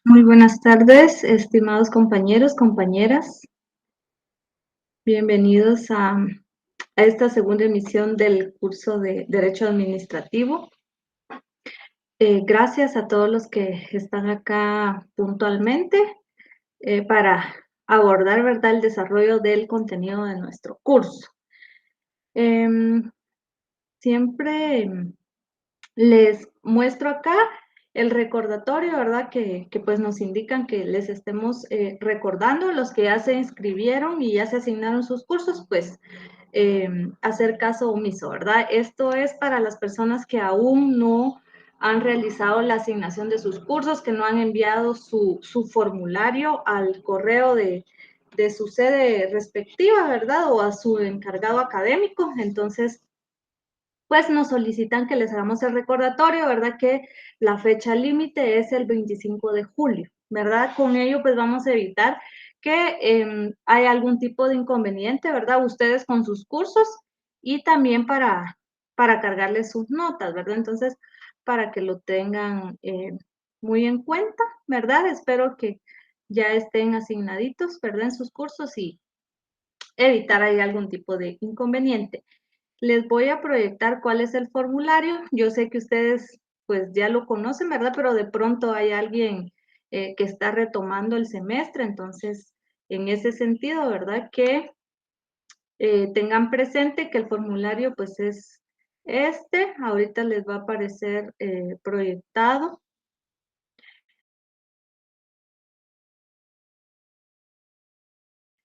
Muy buenas tardes, estimados compañeros, compañeras. Bienvenidos a esta segunda emisión del curso de Derecho Administrativo. Gracias a todos los que están acá puntualmente para abordar, ¿verdad?, el desarrollo del contenido de nuestro curso. Siempre les muestro acá el recordatorio, ¿verdad? Que pues nos indican que les estemos recordando. Los que ya se inscribieron y ya se asignaron sus cursos, pues hacer caso omiso, ¿verdad? Esto es para las personas que aún no han realizado la asignación de sus cursos, que no han enviado su formulario al correo de su sede respectiva, ¿verdad? O a su encargado académico. Entonces, pues nos solicitan que les hagamos el recordatorio, ¿verdad? Que la fecha límite es el 25 de julio, ¿verdad? Con ello, pues vamos a evitar que haya algún tipo de inconveniente, ¿verdad? Ustedes con sus cursos y también para cargarles sus notas, ¿verdad? Entonces, para que lo tengan muy en cuenta, ¿verdad? Espero que ya estén asignaditos, ¿verdad? En sus cursos y evitar ahí algún tipo de inconveniente. Les voy a proyectar cuál es el formulario. Yo sé que ustedes pues ya lo conocen, ¿verdad? Pero de pronto hay alguien que está retomando el semestre, entonces en ese sentido, ¿verdad? Que tengan presente que el formulario pues es este, ahorita les va a aparecer proyectado.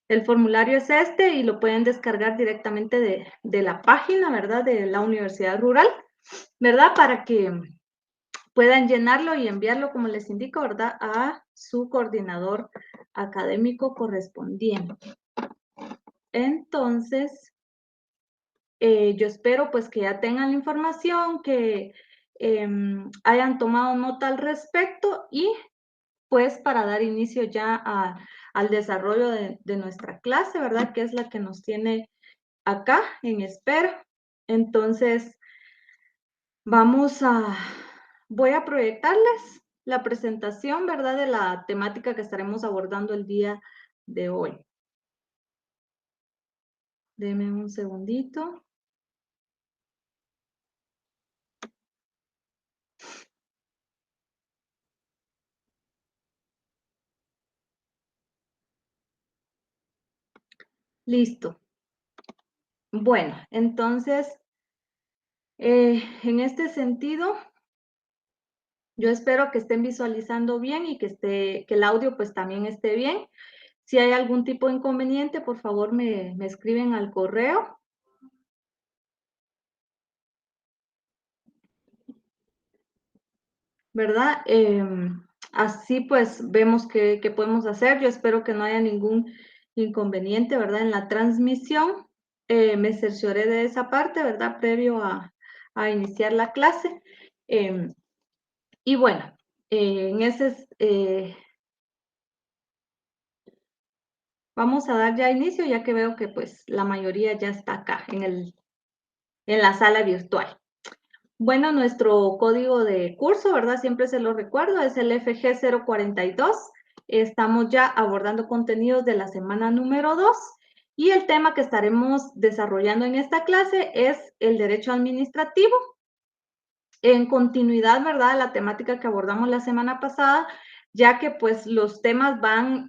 El formulario es este y lo pueden descargar directamente de la página, ¿verdad? De la Universidad Rural, ¿verdad? Para que puedan llenarlo y enviarlo, como les indico, ¿verdad?, a su coordinador académico correspondiente. Entonces, yo espero pues que ya tengan la información, que hayan tomado nota al respecto y pues para dar inicio ya al desarrollo de nuestra clase, ¿verdad?, que es la que nos tiene acá en espera. Entonces, voy a proyectarles la presentación, ¿verdad?, de la temática que estaremos abordando el día de hoy. Deme un segundito. Listo. Bueno, entonces, en este sentido, yo espero que estén visualizando bien y que el audio pues también esté bien. Si hay algún tipo de inconveniente, por favor me escriben al correo. ¿Verdad? Así pues vemos qué podemos hacer. Yo espero que no haya ningún inconveniente, ¿verdad? En la transmisión. Me cercioré de esa parte, ¿verdad? Previo a iniciar la clase. Y bueno, en ese, vamos a dar ya inicio, ya que veo que pues la mayoría ya está acá en la sala virtual. Bueno, nuestro código de curso, ¿verdad? Siempre se lo recuerdo, es el FG 042. Estamos ya abordando contenidos de la semana número 2 y el tema que estaremos desarrollando en esta clase es el derecho administrativo. En continuidad, ¿verdad?, la temática que abordamos la semana pasada, ya que pues los temas van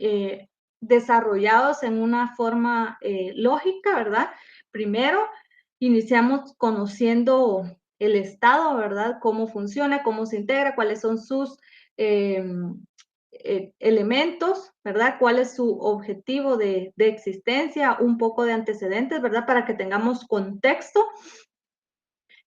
desarrollados en una forma lógica, ¿verdad? Primero, iniciamos conociendo el Estado, ¿verdad? Cómo funciona, cómo se integra, cuáles son sus eh, elementos, ¿verdad? ¿Cuál es su objetivo de existencia? Un poco de antecedentes, ¿verdad? Para que tengamos contexto,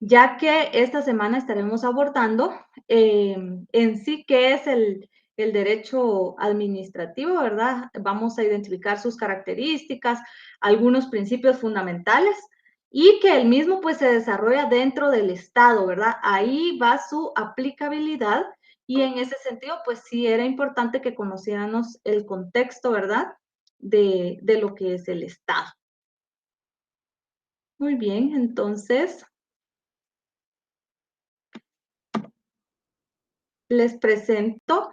ya que esta semana estaremos abordando en sí qué es el derecho administrativo, ¿verdad? Vamos a identificar sus características, algunos principios fundamentales y que el mismo pues se desarrolla dentro del Estado, ¿verdad? Ahí va su aplicabilidad y en ese sentido pues sí era importante que conociéramos el contexto, ¿verdad? De lo que es el Estado. Muy bien, entonces les presento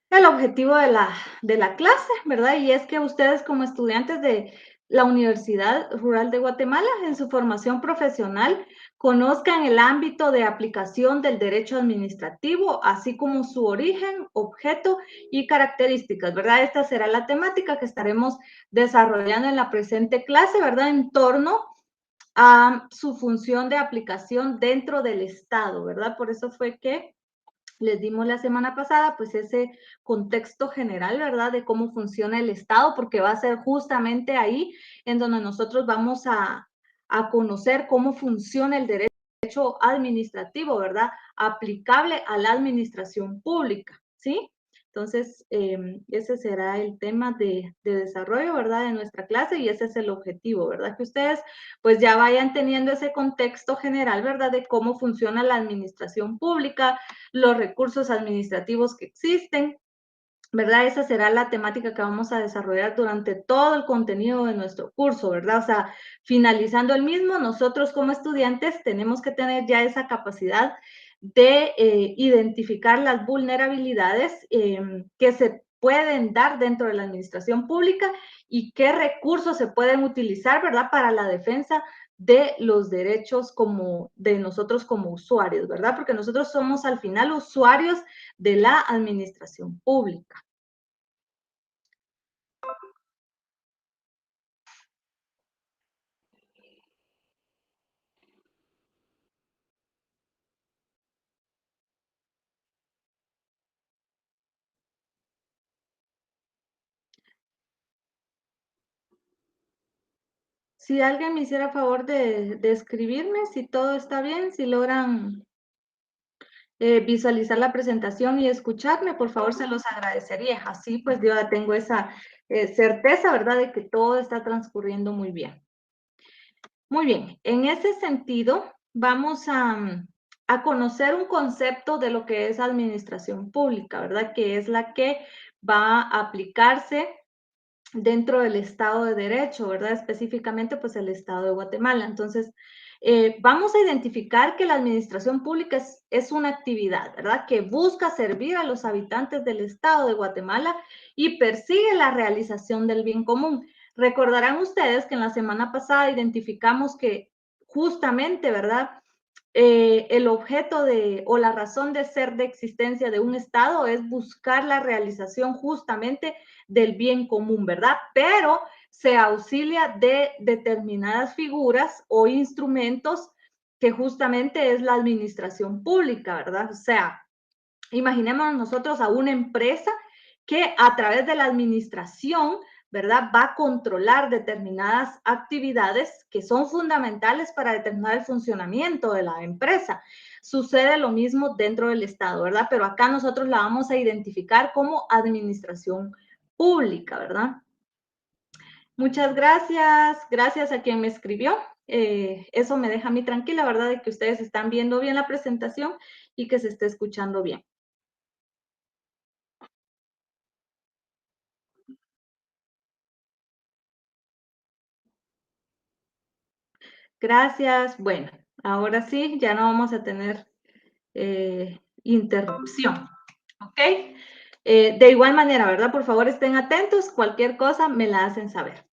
el objetivo de la clase, ¿verdad? Y es que ustedes como estudiantes de la Universidad Rural de Guatemala, en su formación profesional, conozcan el ámbito de aplicación del derecho administrativo, así como su origen, objeto y características, ¿verdad? Esta será la temática que estaremos desarrollando en la presente clase, ¿verdad? En torno a su función de aplicación dentro del Estado, ¿verdad? Por eso fue que les dimos la semana pasada, pues ese contexto general, ¿verdad? De cómo funciona el Estado, porque va a ser justamente ahí en donde nosotros vamos a conocer cómo funciona el derecho administrativo, ¿verdad? Aplicable a la administración pública, ¿sí? Entonces, ese será el tema de desarrollo, ¿verdad? De nuestra clase y ese es el objetivo, ¿verdad? Que ustedes pues ya vayan teniendo ese contexto general, ¿verdad? De cómo funciona la administración pública, los recursos administrativos que existen, ¿verdad? Esa será la temática que vamos a desarrollar durante todo el contenido de nuestro curso, ¿verdad? O sea, finalizando el mismo, nosotros como estudiantes tenemos que tener ya esa capacidad de identificar las vulnerabilidades que se pueden dar dentro de la administración pública y qué recursos se pueden utilizar, ¿verdad? Para la defensa de los derechos como de nosotros como usuarios, ¿verdad? Porque nosotros somos al final usuarios de la administración pública. Si alguien me hiciera favor de escribirme, si todo está bien, si logran visualizar la presentación y escucharme, por favor, se los agradecería. Así pues yo ya tengo esa certeza, ¿verdad?, de que todo está transcurriendo muy bien. Muy bien, en ese sentido, vamos a conocer un concepto de lo que es administración pública, ¿verdad?, que es la que va a aplicarse dentro del Estado de Derecho, ¿verdad? Específicamente, pues el Estado de Guatemala. Entonces, vamos a identificar que la administración pública es una actividad, ¿verdad? Que busca servir a los habitantes del Estado de Guatemala y persigue la realización del bien común. Recordarán ustedes que en la semana pasada identificamos que justamente, ¿verdad? El objeto de o la razón de ser de existencia de un Estado es buscar la realización justamente del bien común, ¿verdad? Pero se auxilia de determinadas figuras o instrumentos que justamente es la administración pública, ¿verdad? O sea, imaginémonos nosotros a una empresa que a través de la administración, ¿verdad? Va a controlar determinadas actividades que son fundamentales para determinar el funcionamiento de la empresa. Sucede lo mismo dentro del Estado, ¿verdad? Pero acá nosotros la vamos a identificar como administración pública, ¿verdad? Muchas gracias, gracias a quien me escribió. Eso me deja a mí tranquila, ¿verdad? De que ustedes están viendo bien la presentación y que se esté escuchando bien. Gracias. Bueno, ahora sí, ya no vamos a tener interrupción, ¿ok? De igual manera, ¿verdad? Por favor, estén atentos. Cualquier cosa me la hacen saber.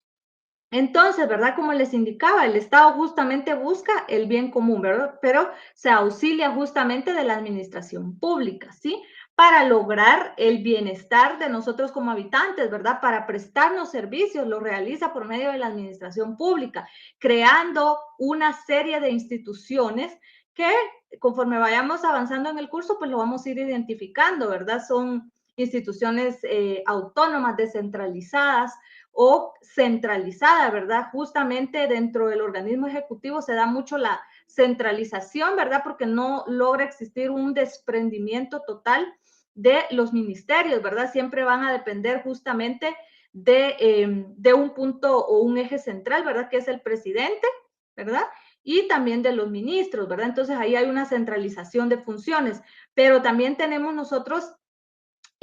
Entonces, ¿verdad? Como les indicaba, el Estado justamente busca el bien común, ¿verdad? Pero se auxilia justamente de la administración pública, ¿sí? para lograr el bienestar de nosotros como habitantes, ¿verdad? Para prestarnos servicios, lo realiza por medio de la administración pública, creando una serie de instituciones que conforme vayamos avanzando en el curso, pues lo vamos a ir identificando, ¿verdad? Son instituciones autónomas, descentralizadas o centralizadas, ¿verdad? Justamente dentro del organismo ejecutivo se da mucho la centralización, ¿verdad? Porque no logra existir un desprendimiento total de los ministerios, ¿verdad? Siempre van a depender justamente de un punto o un eje central, ¿verdad? Que es el presidente, ¿verdad? Y también de los ministros, ¿verdad? Entonces ahí hay una centralización de funciones, pero también tenemos nosotros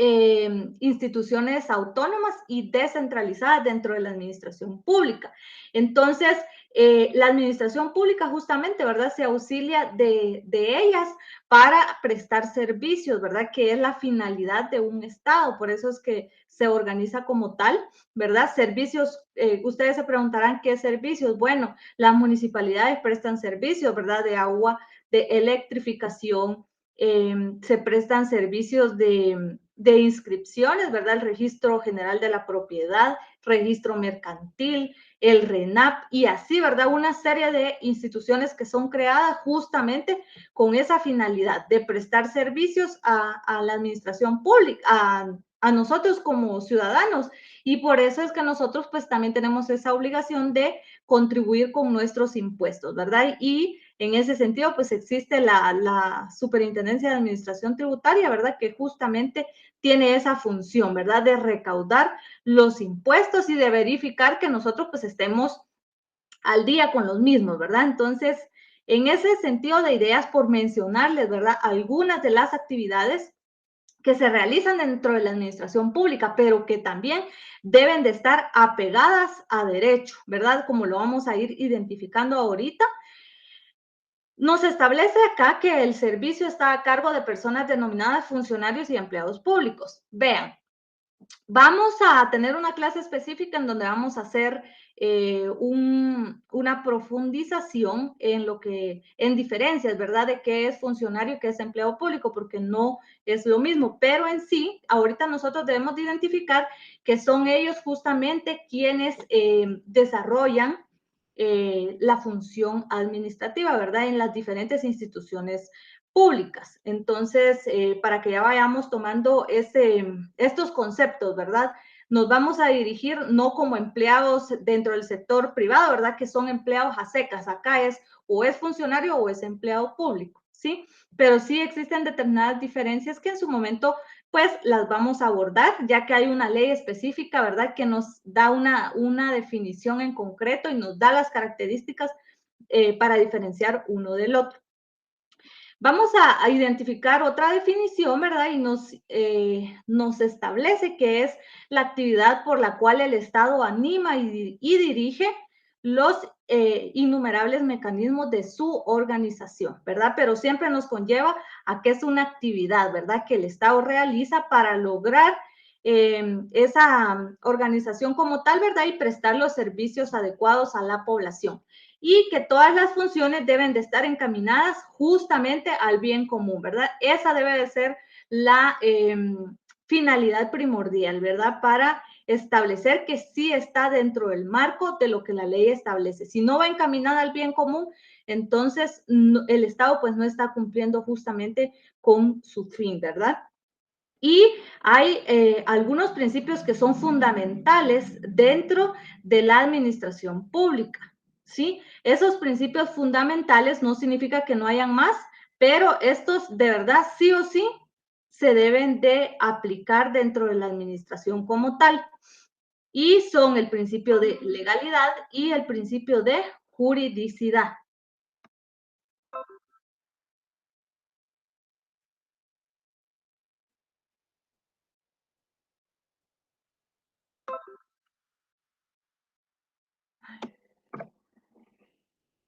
instituciones autónomas y descentralizadas dentro de la administración pública. Entonces, la administración pública justamente, ¿verdad? Se auxilia de ellas para prestar servicios, ¿verdad? Que es la finalidad de un Estado, por eso es que se organiza como tal, ¿verdad? Servicios, ustedes se preguntarán qué servicios. Bueno, las municipalidades prestan servicios, ¿verdad? De agua, de electrificación, se prestan servicios de inscripciones, ¿verdad? El Registro General de la Propiedad, Registro Mercantil, el RENAP y así, ¿verdad? Una serie de instituciones que son creadas justamente con esa finalidad de prestar servicios a la administración pública, a nosotros como ciudadanos. Y por eso es que nosotros pues también tenemos esa obligación de contribuir con nuestros impuestos, ¿verdad? Y en ese sentido, pues existe la Superintendencia de Administración Tributaria, ¿verdad? Que justamente tiene esa función, ¿verdad? De recaudar los impuestos y de verificar que nosotros pues estemos al día con los mismos, ¿verdad? Entonces, en ese sentido de ideas, por mencionarles, ¿verdad? Algunas de las actividades que se realizan dentro de la administración pública, pero que también deben de estar apegadas a derecho, ¿verdad? Como lo vamos a ir identificando ahorita. Nos establece acá que el servicio está a cargo de personas denominadas funcionarios y empleados públicos. Vean, vamos a tener una clase específica en donde vamos a hacer una profundización en lo que, en diferencias, ¿verdad? De qué es funcionario y qué es empleado público, porque no es lo mismo, pero en sí, ahorita nosotros debemos de identificar que son ellos justamente quienes desarrollan la función administrativa, ¿verdad? En las diferentes instituciones públicas. Entonces, para que ya vayamos tomando estos conceptos, ¿verdad? Nos vamos a dirigir no como empleados dentro del sector privado, ¿verdad? Que son empleados a secas. Acá es o es funcionario o es empleado público, ¿sí? Pero sí existen determinadas diferencias que en su momento pues las vamos a abordar, ya que hay una ley específica, ¿verdad? Que nos da una definición en concreto y nos da las características para diferenciar uno del otro. Vamos a identificar otra definición, ¿verdad? Y nos establece que es la actividad por la cual el Estado anima y dirige los innumerables mecanismos de su organización, ¿verdad? Pero siempre nos conlleva a que es una actividad, ¿verdad? Que el Estado realiza para lograr esa organización como tal, ¿verdad? Y prestar los servicios adecuados a la población y que todas las funciones deben de estar encaminadas justamente al bien común, ¿verdad? Esa debe de ser la finalidad primordial, ¿verdad? Para establecer que sí está dentro del marco de lo que la ley establece. Si no va encaminada al bien común, entonces el Estado pues no está cumpliendo justamente con su fin, ¿verdad? Y hay algunos principios que son fundamentales dentro de la administración pública, ¿sí? Esos principios fundamentales no significa que no hayan más, pero estos de verdad sí o sí se deben de aplicar dentro de la administración como tal. Y son el principio de legalidad y el principio de juridicidad.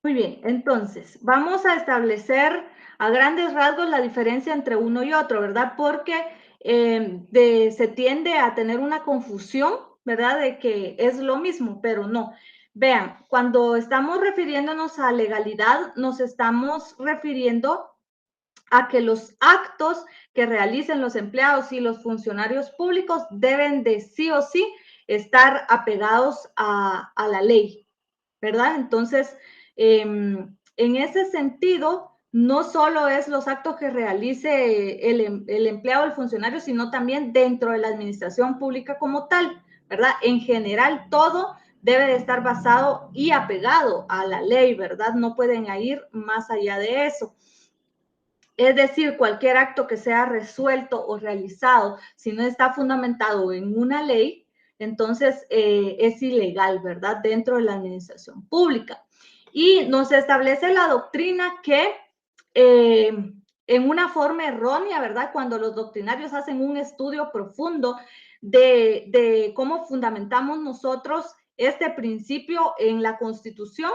Muy bien, entonces vamos a establecer a grandes rasgos la diferencia entre uno y otro, ¿verdad? Porque se tiende a tener una confusión, ¿verdad? De que es lo mismo, pero no. Vean, cuando estamos refiriéndonos a legalidad, nos estamos refiriendo a que los actos que realicen los empleados y los funcionarios públicos deben de sí o sí estar apegados a la ley, ¿verdad? Entonces, en ese sentido, no solo es los actos que realice el empleado, el funcionario, sino también dentro de la administración pública como tal, ¿verdad? En general, todo debe de estar basado y apegado a la ley, ¿verdad? No pueden ir más allá de eso. Es decir, cualquier acto que sea resuelto o realizado, si no está fundamentado en una ley, entonces es ilegal, ¿verdad? Dentro de la administración pública. Y nos establece la doctrina que en una forma errónea, ¿verdad? Cuando los doctrinarios hacen un estudio profundo de cómo fundamentamos nosotros este principio en la Constitución,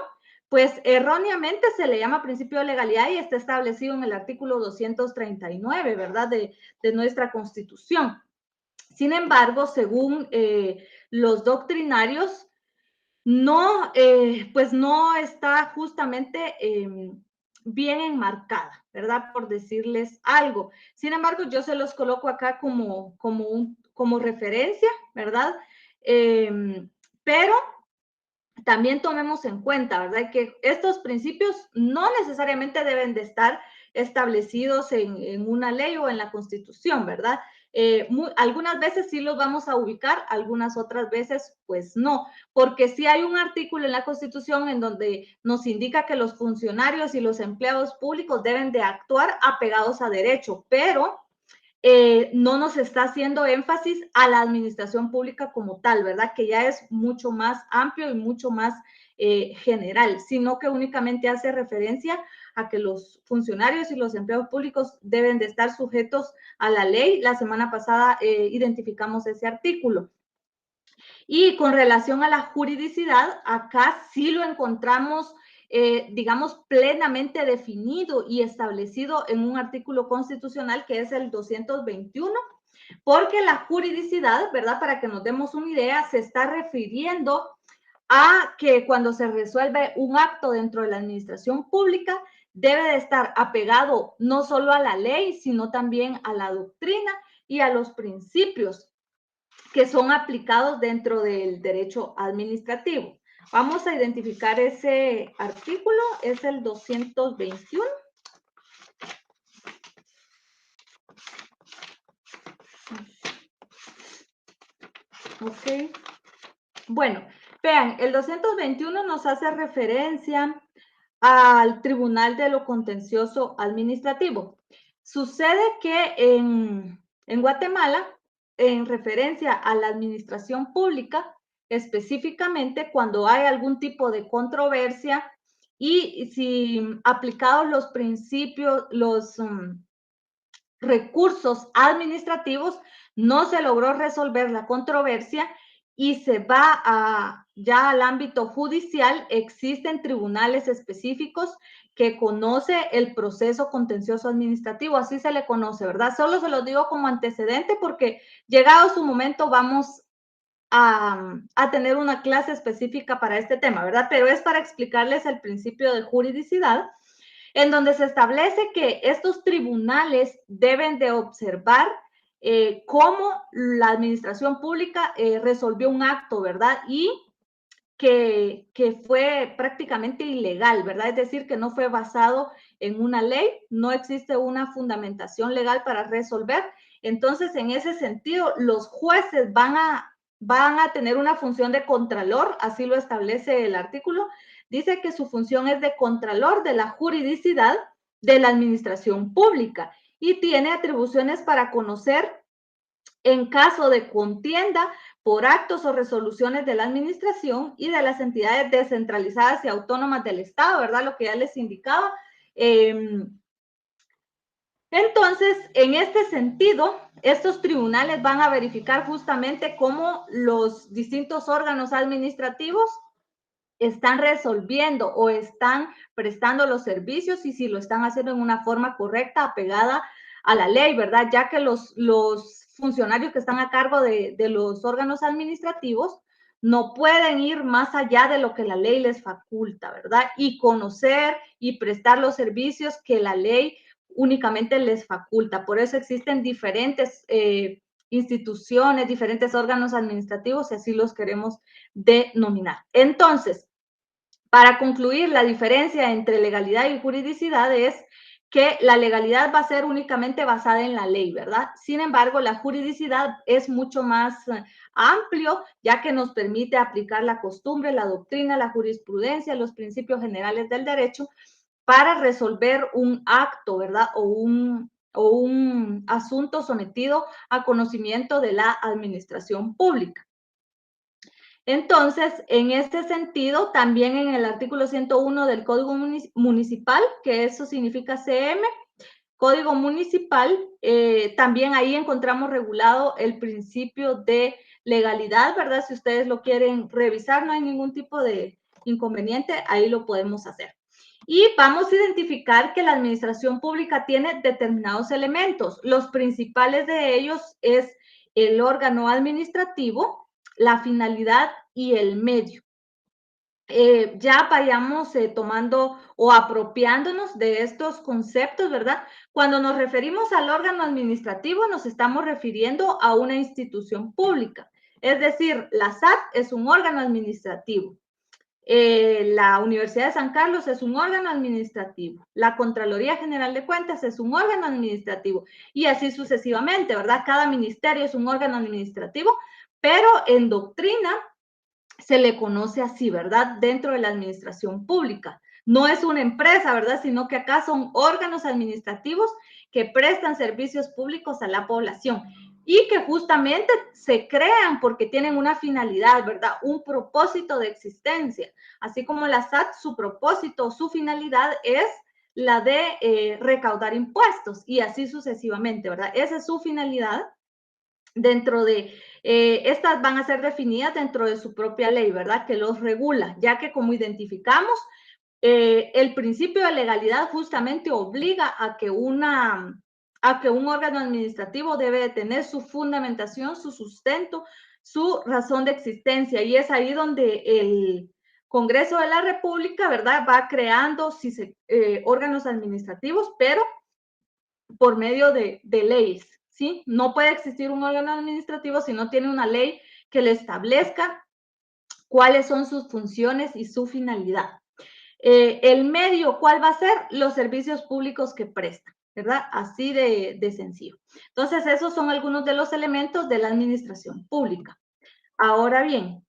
pues erróneamente se le llama principio de legalidad y está establecido en el artículo 239, ¿verdad? De nuestra Constitución. Sin embargo, según los doctrinarios, no, pues no está justamente bien enmarcada, ¿verdad? Por decirles algo. Sin embargo, yo se los coloco acá como referencia, ¿verdad? Pero también tomemos en cuenta, ¿verdad? Que estos principios no necesariamente deben de estar establecidos en una ley o en la Constitución, ¿verdad? Algunas veces sí los vamos a ubicar, algunas otras veces pues no, porque sí hay un artículo en la Constitución en donde nos indica que los funcionarios y los empleados públicos deben de actuar apegados a derecho, pero no nos está haciendo énfasis a la administración pública como tal, ¿verdad? Que ya es mucho más amplio y mucho más general, sino que únicamente hace referencia a que los funcionarios y los empleados públicos deben de estar sujetos a la ley. La semana pasada identificamos ese artículo. Y con relación a la juridicidad, acá sí lo encontramos, digamos, plenamente definido y establecido en un artículo constitucional que es el 221, porque la juridicidad, ¿verdad? Para que nos demos una idea, se está refiriendo a que cuando se resuelve un acto dentro de la administración pública, debe de estar apegado no solo a la ley, sino también a la doctrina y a los principios que son aplicados dentro del derecho administrativo. Vamos a identificar ese artículo, es el 221. Ok. Bueno, vean, el 221 nos hace referencia al Tribunal de lo Contencioso Administrativo. Sucede que en Guatemala, en referencia a la administración pública, específicamente cuando hay algún tipo de controversia y si aplicados los principios, los recursos administrativos, no se logró resolver la controversia y se va ya al ámbito judicial, existen tribunales específicos que conoce el proceso contencioso administrativo, así se le conoce, ¿verdad? Solo se lo digo como antecedente porque llegado su momento vamos a tener una clase específica para este tema, ¿verdad? Pero es para explicarles el principio de juridicidad, en donde se establece que estos tribunales deben de observar cómo la administración pública resolvió un acto, ¿verdad? Y que fue prácticamente ilegal, ¿verdad? Es decir, que no fue basado en una ley, no existe una fundamentación legal para resolver. Entonces, en ese sentido, los jueces van a tener una función de contralor, así lo establece el artículo. Dice que su función es de contralor de la juridicidad de la administración pública y tiene atribuciones para conocer en caso de contienda por actos o resoluciones de la administración y de las entidades descentralizadas y autónomas del Estado, ¿verdad? Lo que ya les indicaba. Entonces, en este sentido, estos tribunales van a verificar justamente cómo los distintos órganos administrativos están resolviendo o están prestando los servicios y si lo están haciendo en una forma correcta, apegada a la ley, ¿verdad? Ya que los funcionarios que están a cargo de los órganos administrativos no pueden ir más allá de lo que la ley les faculta, ¿verdad? Y conocer y prestar los servicios que la ley únicamente les faculta. Por eso existen diferentes instituciones, diferentes órganos administrativos, si así los queremos denominar. Entonces, para concluir, la diferencia entre legalidad y juridicidad es que la legalidad va a ser únicamente basada en la ley, ¿verdad? Sin embargo, la juridicidad es mucho más amplio, ya que nos permite aplicar la costumbre, la doctrina, la jurisprudencia, los principios generales del derecho para resolver un acto, ¿verdad? O un asunto sometido a conocimiento de la administración pública. Entonces, en este sentido, también en el artículo 101 del Código Municipal, que eso significa CM, Código Municipal, también ahí encontramos regulado el principio de legalidad, ¿verdad? Si ustedes lo quieren revisar, no hay ningún tipo de inconveniente, ahí lo podemos hacer. Y vamos a identificar que la administración pública tiene determinados elementos. Los principales de ellos es el órgano administrativo, la finalidad y el medio. Ya vayamos tomando o apropiándonos de estos conceptos, ¿verdad? Cuando nos referimos al órgano administrativo, nos estamos refiriendo a una institución pública. Es decir, la SAT es un órgano administrativo. La Universidad de San Carlos es un órgano administrativo. La Contraloría General de Cuentas es un órgano administrativo. Y así sucesivamente, ¿verdad? Cada ministerio es un órgano administrativo, pero en doctrina se le conoce así, ¿verdad? Dentro de la administración pública. No es una empresa, ¿verdad? Sino que acá son órganos administrativos que prestan servicios públicos a la población y que justamente se crean porque tienen una finalidad, ¿verdad? Un propósito de existencia. Así como la SAT, su propósito, su finalidad es la de recaudar impuestos y así sucesivamente, ¿verdad? Esa es su finalidad dentro de, estas van a ser definidas dentro de su propia ley, ¿verdad? Que los regula, ya que como identificamos, el principio de legalidad justamente obliga a que un órgano administrativo debe de tener su fundamentación, su sustento, su razón de existencia. Y es ahí donde el Congreso de la República, ¿verdad? Va creando órganos administrativos, pero por medio de leyes, ¿sí? No puede existir un órgano administrativo si no tiene una ley que le establezca cuáles son sus funciones y su finalidad. El medio, ¿cuál va a ser? Los servicios públicos que presta, ¿verdad? Así de sencillo. Entonces, esos son algunos de los elementos de la administración pública. Ahora bien,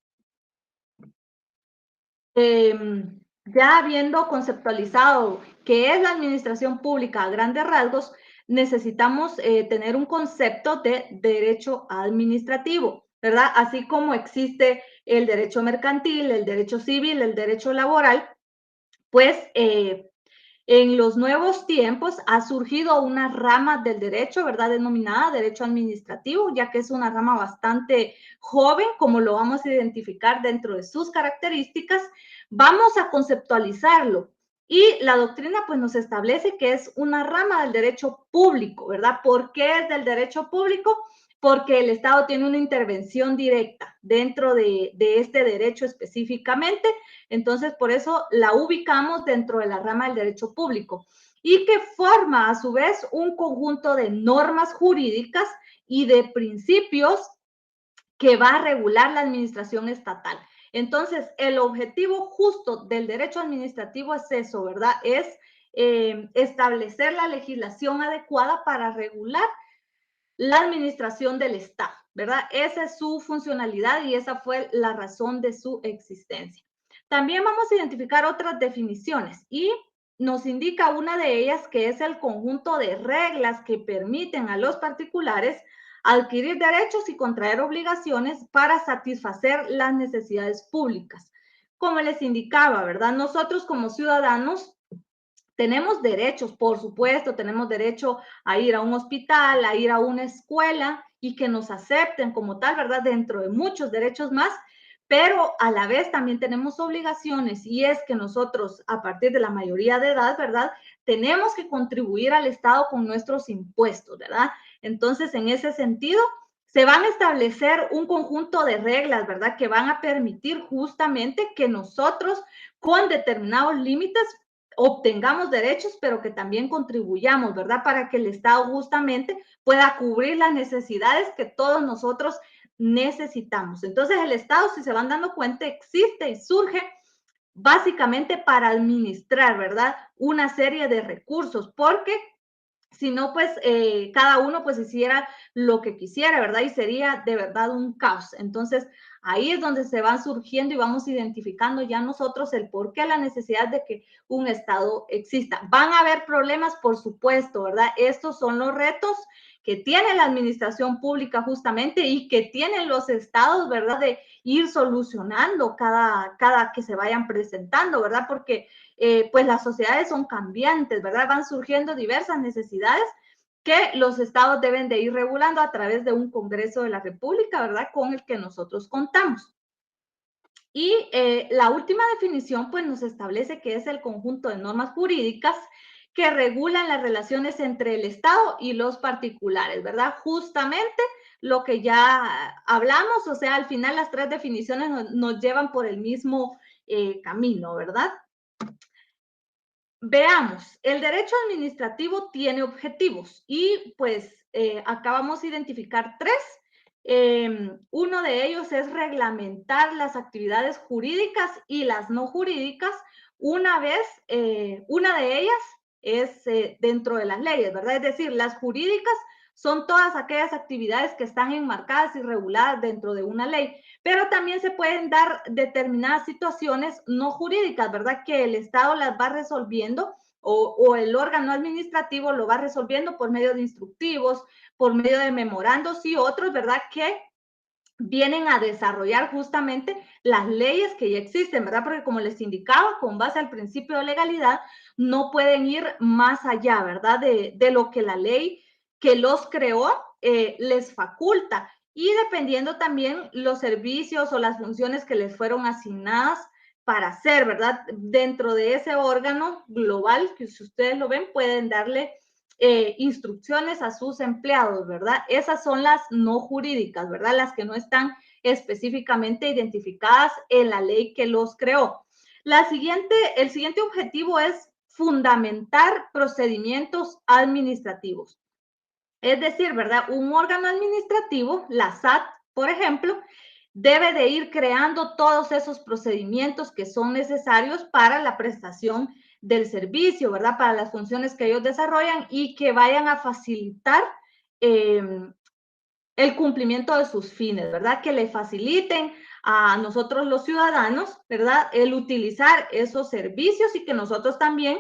ya habiendo conceptualizado qué es la administración pública a grandes rasgos, necesitamos tener un concepto de derecho administrativo, ¿verdad? Así como existe el derecho mercantil, el derecho civil, el derecho laboral, pues en los nuevos tiempos ha surgido una rama del derecho, ¿verdad? Denominada derecho administrativo, ya que es una rama bastante joven, como lo vamos a identificar dentro de sus características. Vamos a conceptualizarlo. Y la doctrina pues nos establece que es una rama del derecho público, ¿verdad? ¿Por qué es del derecho público? Porque el Estado tiene una intervención directa dentro de este derecho específicamente. Entonces, por eso la ubicamos dentro de la rama del derecho público y que forma a su vez un conjunto de normas jurídicas y de principios que va a regular la administración estatal. Entonces, el objetivo justo del derecho administrativo es eso, ¿verdad? Es establecer la legislación adecuada para regular la administración del Estado, ¿verdad? Esa es su funcionalidad y esa fue la razón de su existencia. También vamos a identificar otras definiciones y nos indica una de ellas que es el conjunto de reglas que permiten a los particulares adquirir derechos y contraer obligaciones para satisfacer las necesidades públicas. Como les indicaba, ¿verdad? Nosotros como ciudadanos tenemos derechos, por supuesto, tenemos derecho a ir a un hospital, a ir a una escuela y que nos acepten como tal, ¿verdad? Dentro de muchos derechos más, pero a la vez también tenemos obligaciones y es que nosotros a partir de la mayoría de edad, ¿verdad? Tenemos que contribuir al Estado con nuestros impuestos, ¿verdad? Entonces, en ese sentido, se van a establecer un conjunto de reglas, ¿verdad? Que van a permitir justamente que nosotros con determinados límites obtengamos derechos, pero que también contribuyamos, ¿verdad? Para que el Estado justamente pueda cubrir las necesidades que todos nosotros necesitamos. Entonces, el Estado, si se van dando cuenta, existe y surge básicamente para administrar, ¿verdad? Una serie de recursos, porque si no, pues cada uno pues hiciera lo que quisiera, ¿verdad? Y sería de verdad un caos. Entonces, ahí es donde se van surgiendo y vamos identificando ya nosotros el por qué la necesidad de que un Estado exista. Van a haber problemas, por supuesto, ¿verdad? Estos son los retos que tiene la administración pública justamente y que tienen los estados, ¿verdad? De ir solucionando cada que se vayan presentando, ¿verdad? Porque pues las sociedades son cambiantes, ¿verdad? Van surgiendo diversas necesidades que los estados deben de ir regulando a través de un Congreso de la República, ¿verdad? Con el que nosotros contamos. Y la última definición, pues, nos establece que es el conjunto de normas jurídicas que regulan las relaciones entre el Estado y los particulares, ¿verdad? Justamente lo que ya hablamos, o sea, al final las tres definiciones nos llevan por el mismo camino, ¿verdad? Veamos, el derecho administrativo tiene objetivos y pues acá vamos a identificar tres. Uno de ellos es reglamentar las actividades jurídicas y las no jurídicas. Una de ellas es dentro de las leyes, ¿verdad? Es decir, las jurídicas son todas aquellas actividades que están enmarcadas y reguladas dentro de una ley, pero también se pueden dar determinadas situaciones no jurídicas, ¿verdad? Que el Estado las va resolviendo o el órgano administrativo lo va resolviendo por medio de instructivos, por medio de memorandos y otros, ¿verdad? Que vienen a desarrollar justamente las leyes que ya existen, ¿verdad? Porque como les indicaba, con base al principio de legalidad, no pueden ir más allá, ¿verdad? De lo que la ley que los creó les faculta y dependiendo también los servicios o las funciones que les fueron asignadas para hacer, ¿verdad? Dentro de ese órgano global, que si ustedes lo ven, pueden darle instrucciones a sus empleados, ¿verdad? Esas son las no jurídicas, ¿verdad? Las que no están específicamente identificadas en la ley que los creó. El siguiente objetivo es fundamentar procedimientos administrativos. Es decir, ¿verdad? Un órgano administrativo, la SAT, por ejemplo, debe de ir creando todos esos procedimientos que son necesarios para la prestación del servicio, ¿verdad? Para las funciones que ellos desarrollan y que vayan a facilitar eh, el cumplimiento de sus fines, ¿verdad? Que le faciliten a nosotros los ciudadanos, ¿verdad? El utilizar esos servicios y que nosotros también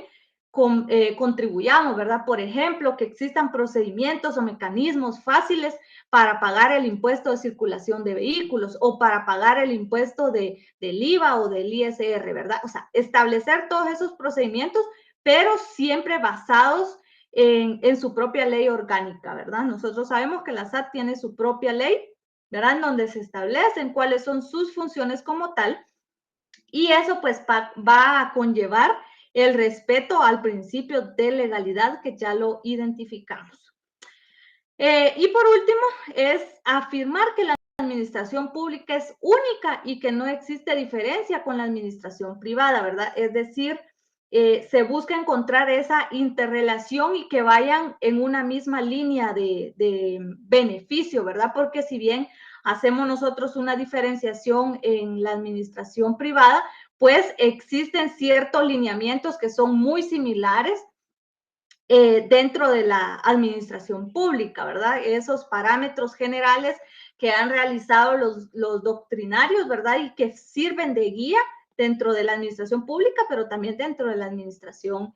contribuyamos, ¿verdad? Por ejemplo, que existan procedimientos o mecanismos fáciles para pagar el impuesto de circulación de vehículos o para pagar el impuesto del IVA o del ISR, ¿verdad? O sea, establecer todos esos procedimientos, pero siempre basados en su propia ley orgánica, ¿verdad? Nosotros sabemos que la SAT tiene su propia ley, ¿verdad? En donde se establecen cuáles son sus funciones como tal y eso pues va a conllevar el respeto al principio de legalidad que ya lo identificamos. Y por último, es afirmar que la administración pública es única y que no existe diferencia con la administración privada, ¿verdad? Es decir, se busca encontrar esa interrelación y que vayan en una misma línea de beneficio, ¿verdad? Porque si bien hacemos nosotros una diferenciación en la administración privada, pues existen ciertos lineamientos que son muy similares dentro de la administración pública, ¿verdad? Esos parámetros generales que han realizado los doctrinarios, ¿verdad? Y que sirven de guía dentro de la administración pública, pero también dentro de la administración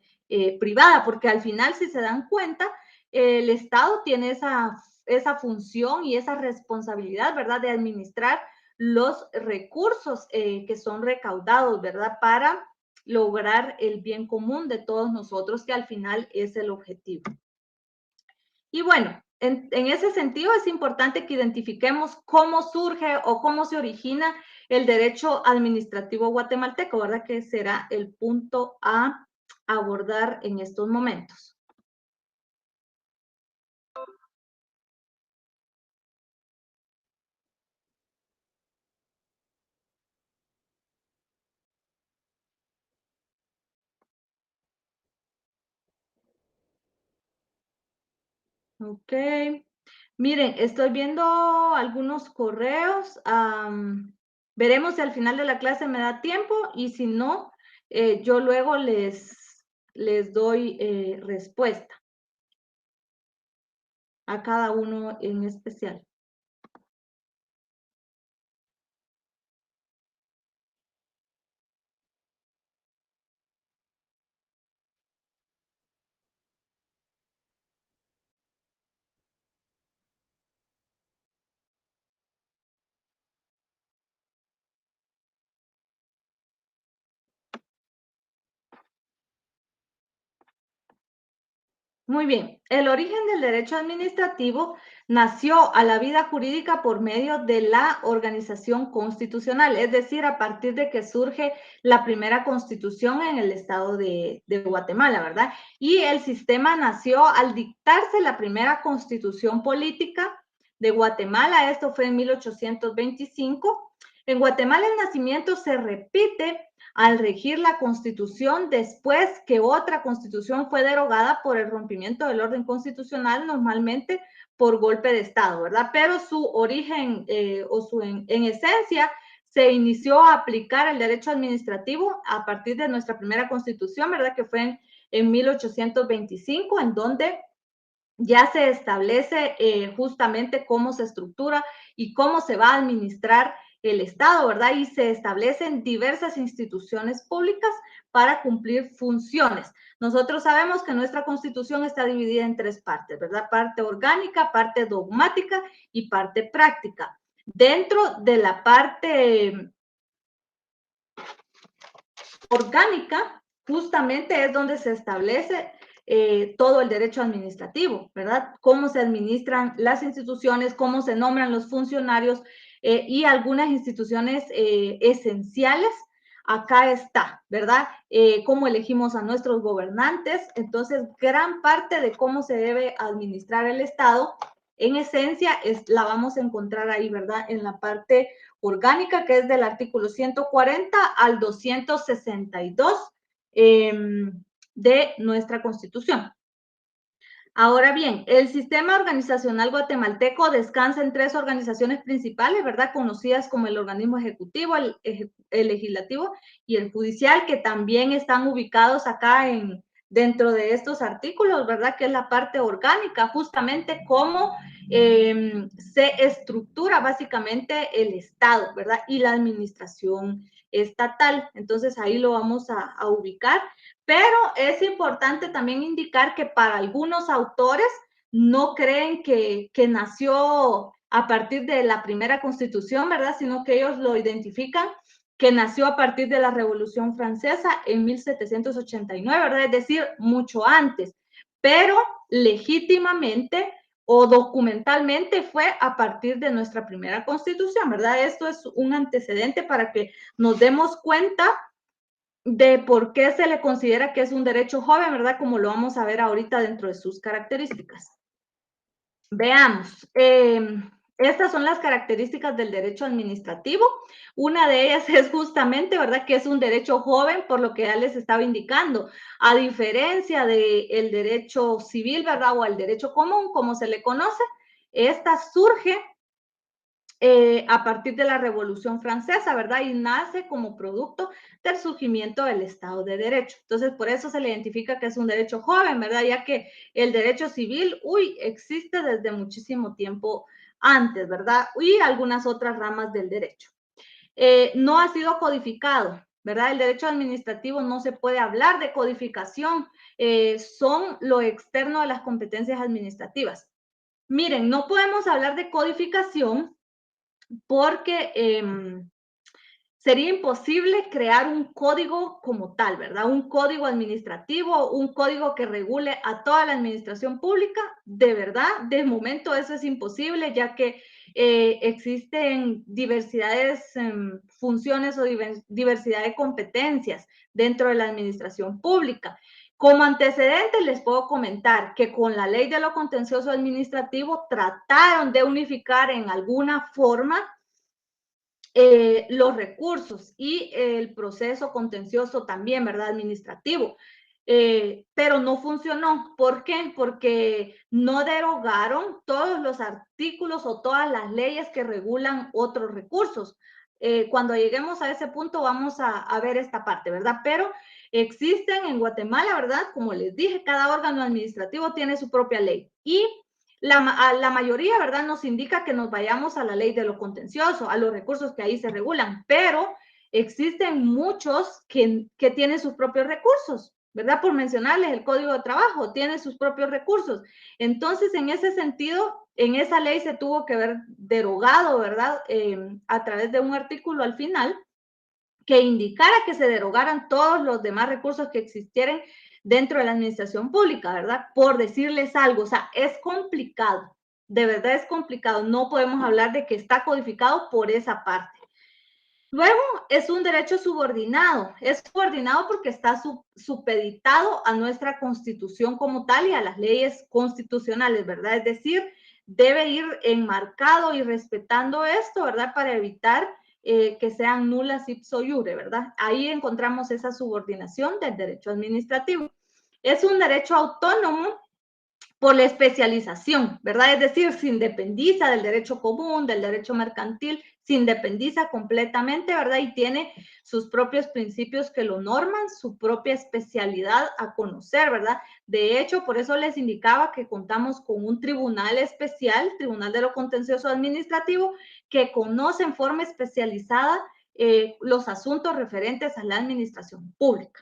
privada, porque al final, si se dan cuenta, el Estado tiene esa función y esa responsabilidad, ¿verdad? De administrar los recursos que son recaudados, ¿verdad? Para lograr el bien común de todos nosotros, que al final es el objetivo. Y bueno, en ese sentido es importante que identifiquemos cómo surge o cómo se origina el derecho administrativo guatemalteco, ¿verdad? Que será el punto a abordar en estos momentos. Ok. Miren, estoy viendo algunos correos. Veremos si al final de la clase me da tiempo y si no, yo luego les doy respuesta a cada uno en especial. Muy bien. El origen del derecho administrativo nació a la vida jurídica por medio de la organización constitucional, es decir, a partir de que surge la primera constitución en el estado de Guatemala, ¿verdad? Y el sistema nació al dictarse la primera constitución política de Guatemala, esto fue en 1825. En Guatemala el nacimiento se repite al regir la constitución después que otra constitución fue derogada por el rompimiento del orden constitucional, normalmente por golpe de Estado, ¿verdad? Pero su origen en esencia se inició a aplicar el derecho administrativo a partir de nuestra primera constitución, ¿verdad? Que fue en 1825, en donde ya se establece justamente cómo se estructura y cómo se va a administrar el Estado, ¿verdad? Y se establecen diversas instituciones públicas para cumplir funciones. Nosotros sabemos que nuestra Constitución está dividida en tres partes, ¿verdad? Parte orgánica, parte dogmática y parte práctica. Dentro de la parte orgánica, justamente es donde se establece todo el derecho administrativo, ¿verdad? Cómo se administran las instituciones, cómo se nombran los funcionarios y algunas instituciones esenciales. Acá está, ¿verdad? Cómo elegimos a nuestros gobernantes. Entonces, gran parte de cómo se debe administrar el Estado, en esencia, la vamos a encontrar ahí, ¿verdad? En la parte orgánica, que es del artículo 140 al 262 de nuestra Constitución. Ahora bien, el sistema organizacional guatemalteco descansa en tres organizaciones principales, ¿verdad? Conocidas como el organismo ejecutivo, el legislativo y el judicial, que también están ubicados acá dentro de estos artículos, ¿verdad? Que es la parte orgánica, justamente cómo se estructura básicamente el Estado, ¿verdad? Y la administración estatal. Entonces ahí lo vamos a ubicar. Pero es importante también indicar que para algunos autores no creen que nació a partir de la primera constitución, ¿verdad? Sino que ellos lo identifican que nació a partir de la Revolución Francesa en 1789, ¿verdad? Es decir, mucho antes. Pero legítimamente o documentalmente fue a partir de nuestra primera constitución, ¿verdad? Esto es un antecedente para que nos demos cuenta de por qué se le considera que es un derecho joven, ¿verdad? Como lo vamos a ver ahorita dentro de sus características. Veamos, estas son las características del derecho administrativo. Una de ellas es justamente, ¿verdad?, que es un derecho joven, por lo que ya les estaba indicando, a diferencia del derecho civil, ¿verdad?, o al derecho común, como se le conoce. Esta surge a partir de la Revolución Francesa, ¿verdad? Y nace como producto del surgimiento del Estado de Derecho. Entonces, por eso se le identifica que es un derecho joven, ¿verdad? Ya que el derecho civil, existe desde muchísimo tiempo antes, ¿verdad? Y algunas otras ramas del derecho. No ha sido codificado, ¿verdad? El derecho administrativo no se puede hablar de codificación, son lo externo de las competencias administrativas. Miren, no podemos hablar de codificación porque sería imposible crear un código como tal, ¿verdad? Un código administrativo, un código que regule a toda la administración pública. De verdad, de momento eso es imposible, ya que existen diversidades, funciones o diversidad de competencias dentro de la administración pública. Como antecedente, les puedo comentar que con la ley de lo contencioso administrativo trataron de unificar en alguna forma los recursos y el proceso contencioso también, ¿verdad? Administrativo. pero no funcionó. ¿Por qué? Porque no derogaron todos los artículos o todas las leyes que regulan otros recursos. Cuando lleguemos a ese punto vamos a ver esta parte, ¿verdad? Pero existen en Guatemala, ¿verdad? Como les dije, cada órgano administrativo tiene su propia ley y la mayoría, ¿verdad? Nos indica que nos vayamos a la ley de lo contencioso, a los recursos que ahí se regulan, pero existen muchos que tienen sus propios recursos, ¿verdad? Por mencionarles, el Código de Trabajo tiene sus propios recursos. Entonces, en ese sentido, en esa ley se tuvo que ver derogado, ¿verdad? A través de un artículo al final que indicara que se derogaran todos los demás recursos que existieran dentro de la administración pública, ¿verdad? Por decirles algo, o sea, es complicado, de verdad es complicado, no podemos hablar de que está codificado por esa parte. Luego es un derecho subordinado. Es subordinado porque está supeditado a nuestra constitución como tal y a las leyes constitucionales, ¿verdad? Es decir, debe ir enmarcado y respetando esto, ¿verdad? Para evitar que sean nulas ipso iure, ¿verdad? Ahí encontramos esa subordinación del derecho administrativo. Es un derecho autónomo por la especialización, ¿verdad? Es decir, se independiza del derecho común, del derecho mercantil, se independiza completamente, ¿verdad? Y tiene sus propios principios que lo norman, su propia especialidad a conocer, ¿verdad? De hecho, por eso les indicaba que contamos con un tribunal especial, Tribunal de lo Contencioso Administrativo, que conoce en forma especializada los asuntos referentes a la administración pública.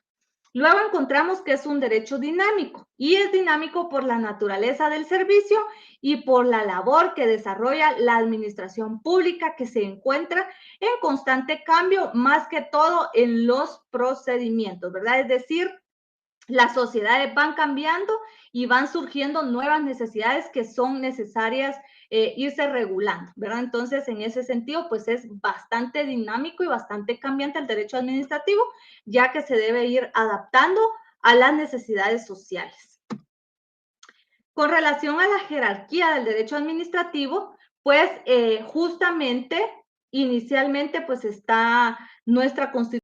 Luego encontramos que es un derecho dinámico y es dinámico por la naturaleza del servicio y por la labor que desarrolla la administración pública que se encuentra en constante cambio, más que todo en los procedimientos, ¿verdad? Es decir, las sociedades van cambiando y van surgiendo nuevas necesidades que son necesarias irse regulando, ¿verdad? Entonces, en ese sentido, pues es bastante dinámico y bastante cambiante el derecho administrativo, ya que se debe ir adaptando a las necesidades sociales. Con relación a la jerarquía del derecho administrativo, pues justamente, inicialmente, pues está nuestra constitución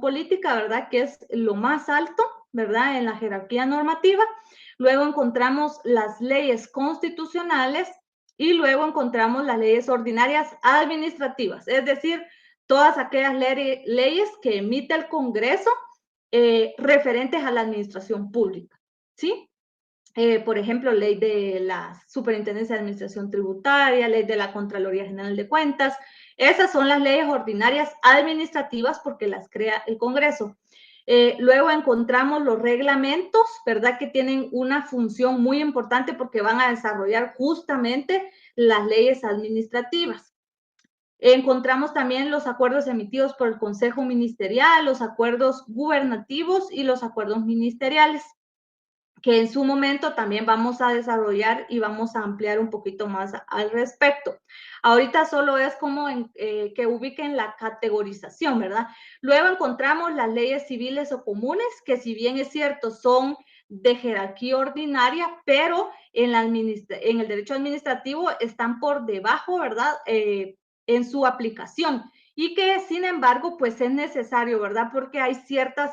política, ¿verdad? Que es lo más alto, ¿verdad? En la jerarquía normativa. Luego encontramos las leyes constitucionales y luego encontramos las leyes ordinarias administrativas, es decir, todas aquellas leyes que emite el Congreso referentes a la administración pública, ¿sí? Por ejemplo, ley de la Superintendencia de Administración Tributaria, ley de la Contraloría General de Cuentas. Esas son las leyes ordinarias administrativas porque las crea el Congreso. Luego encontramos los reglamentos, ¿verdad? Que tienen una función muy importante porque van a desarrollar justamente las leyes administrativas. Encontramos también los acuerdos emitidos por el Consejo Ministerial, los acuerdos gubernativos y los acuerdos ministeriales, que en su momento también vamos a desarrollar y vamos a ampliar un poquito más al respecto. Ahorita solo es como que ubiquen la categorización, ¿verdad? Luego encontramos las leyes civiles o comunes, que si bien es cierto, son de jerarquía ordinaria, pero en el derecho administrativo están por debajo, ¿verdad? En su aplicación. Y que, sin embargo, pues es necesario, ¿verdad? Porque hay ciertas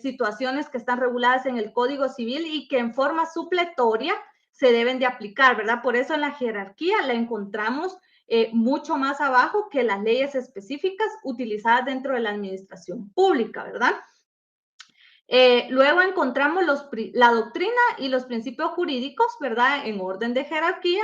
situaciones que están reguladas en el Código Civil y que en forma supletoria se deben de aplicar, ¿verdad? Por eso en la jerarquía la encontramos mucho más abajo que las leyes específicas utilizadas dentro de la administración pública, ¿verdad? Luego encontramos la doctrina y los principios jurídicos, ¿verdad? En orden de jerarquía.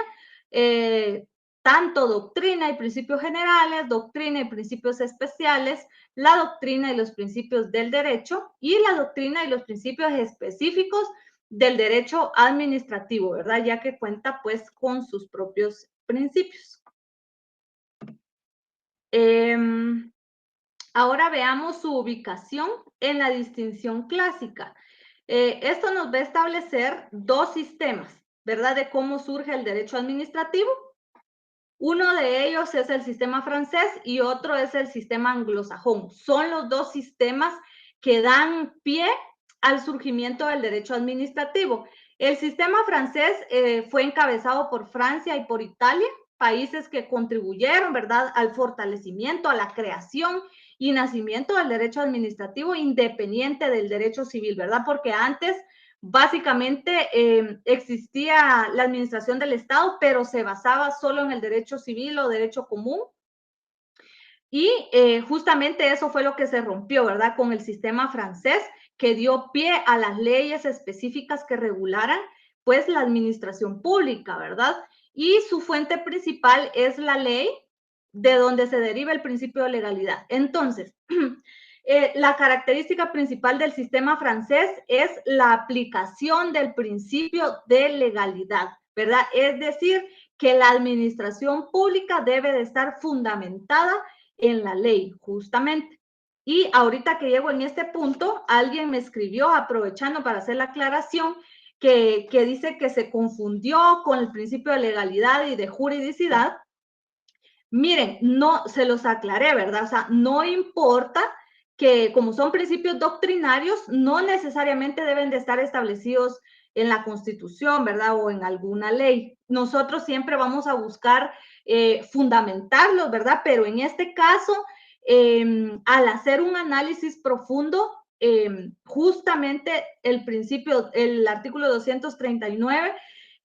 Tanto doctrina y principios generales, doctrina y principios especiales, la doctrina y los principios del derecho y la doctrina y los principios específicos del derecho administrativo, ¿verdad? Ya que cuenta pues con sus propios principios. Ahora veamos su ubicación en la distinción clásica. Esto nos va a establecer dos sistemas, ¿verdad? De cómo surge el derecho administrativo. Uno de ellos es el sistema francés y otro es el sistema anglosajón. Son los dos sistemas que dan pie al surgimiento del derecho administrativo. El sistema francés fue encabezado por Francia y por Italia, países que contribuyeron, ¿verdad?, al fortalecimiento, a la creación y nacimiento del derecho administrativo independiente del derecho civil, ¿verdad? Porque antes básicamente existía la administración del Estado, pero se basaba solo en el derecho civil o derecho común. Y justamente eso fue lo que se rompió, ¿verdad? Con el sistema francés, que dio pie a las leyes específicas que regularan, pues, la administración pública, ¿verdad? Y su fuente principal es la ley, de donde se deriva el principio de legalidad. Entonces, la característica principal del sistema francés es la aplicación del principio de legalidad, ¿verdad? Es decir, que la administración pública debe de estar fundamentada en la ley, justamente. Y ahorita que llego en este punto, alguien me escribió, aprovechando para hacer la aclaración, que dice que se confundió con el principio de legalidad y de juridicidad. Miren, no, se los aclaré, ¿verdad? O sea, no importa que como son principios doctrinarios, no necesariamente deben de estar establecidos en la Constitución, ¿verdad? O en alguna ley. Nosotros siempre vamos a buscar fundamentarlos, ¿verdad? Pero en este caso, al hacer un análisis profundo, justamente el principio, el artículo 239,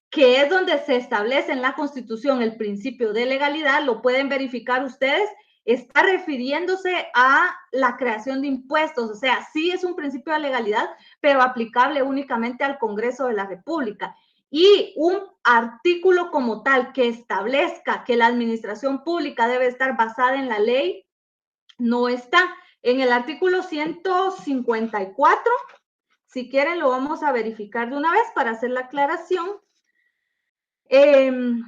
que es donde se establece en la Constitución el principio de legalidad, lo pueden verificar ustedes, está refiriéndose a la creación de impuestos, o sea, sí es un principio de legalidad, pero aplicable únicamente al Congreso de la República. Y un artículo como tal que establezca que la administración pública debe estar basada en la ley, no está. En el artículo 154, si quieren lo vamos a verificar de una vez para hacer la aclaración. En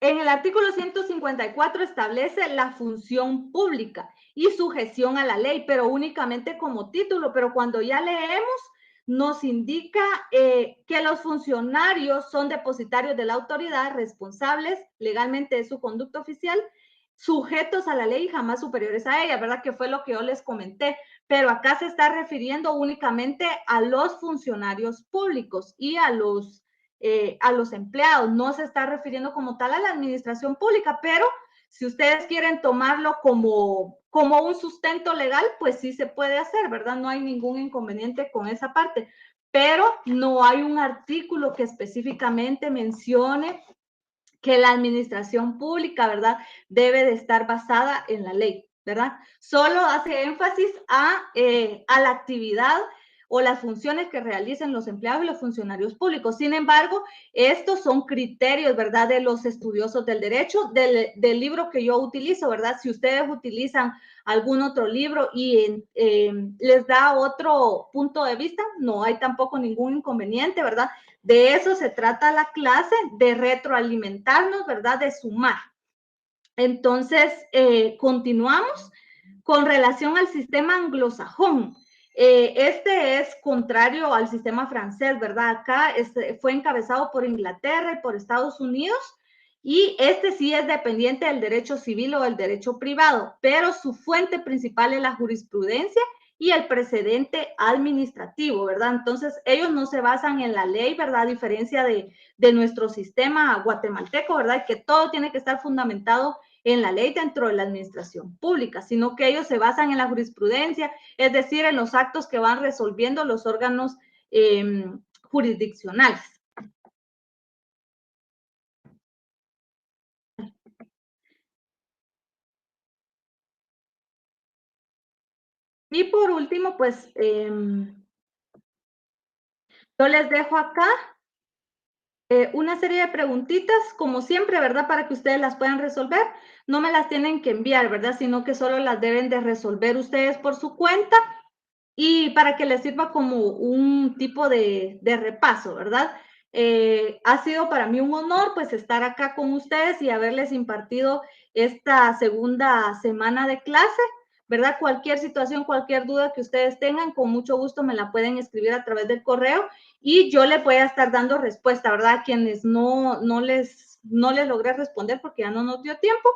el artículo 154 establece la función pública y sujeción a la ley, pero únicamente como título. Pero cuando ya leemos, nos indica que los funcionarios son depositarios de la autoridad, responsables legalmente de su conducta oficial, sujetos a la ley y jamás superiores a ella, ¿verdad? Que fue lo que yo les comenté. Pero acá se está refiriendo únicamente a los funcionarios públicos y a los empleados, no se está refiriendo como tal a la administración pública, pero si ustedes quieren tomarlo como un sustento legal, pues sí se puede hacer, ¿verdad? No hay ningún inconveniente con esa parte, pero no hay un artículo que específicamente mencione que la administración pública, ¿verdad? Debe de estar basada en la ley, ¿verdad? Solo hace énfasis a la actividad o las funciones que realicen los empleados y los funcionarios públicos. Sin embargo, estos son criterios, ¿verdad?, de los estudiosos del derecho, del libro que yo utilizo, ¿verdad? Si ustedes utilizan algún otro libro y les da otro punto de vista, no hay tampoco ningún inconveniente, ¿verdad? De eso se trata la clase, de retroalimentarnos, ¿verdad? De sumar. Entonces, continuamos con relación al sistema anglosajón. Este es contrario al sistema francés, ¿verdad? Acá fue encabezado por Inglaterra y por Estados Unidos, y este sí es dependiente del derecho civil o del derecho privado, pero su fuente principal es la jurisprudencia y el precedente administrativo, ¿verdad? Entonces, ellos no se basan en la ley, ¿verdad? A diferencia de nuestro sistema guatemalteco, ¿verdad? Que todo tiene que estar fundamentado en la ley dentro de la administración pública, sino que ellos se basan en la jurisprudencia, es decir, en los actos que van resolviendo los órganos jurisdiccionales. Y por último, pues yo les dejo acá una serie de preguntitas, como siempre, ¿verdad? Para que ustedes las puedan resolver. No me las tienen que enviar, ¿verdad? Sino que solo las deben de resolver ustedes por su cuenta y para que les sirva como un tipo de repaso, ¿verdad? Ha sido para mí un honor pues estar acá con ustedes y haberles impartido esta segunda semana de clase, ¿verdad? Cualquier situación, cualquier duda que ustedes tengan, con mucho gusto me la pueden escribir a través del correo y yo les voy a estar dando respuesta, ¿verdad? A quienes no les logré responder porque ya no nos dio tiempo.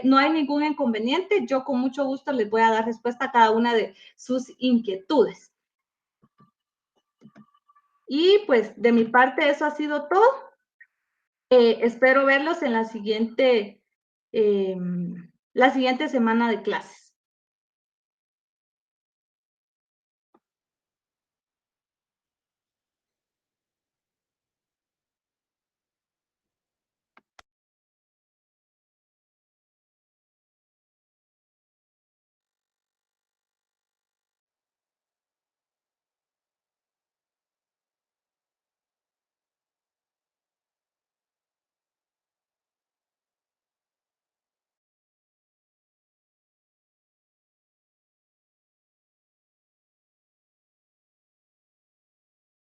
No hay ningún inconveniente. Yo con mucho gusto les voy a dar respuesta a cada una de sus inquietudes. Y pues de mi parte eso ha sido todo. Espero verlos en la siguiente semana de clases.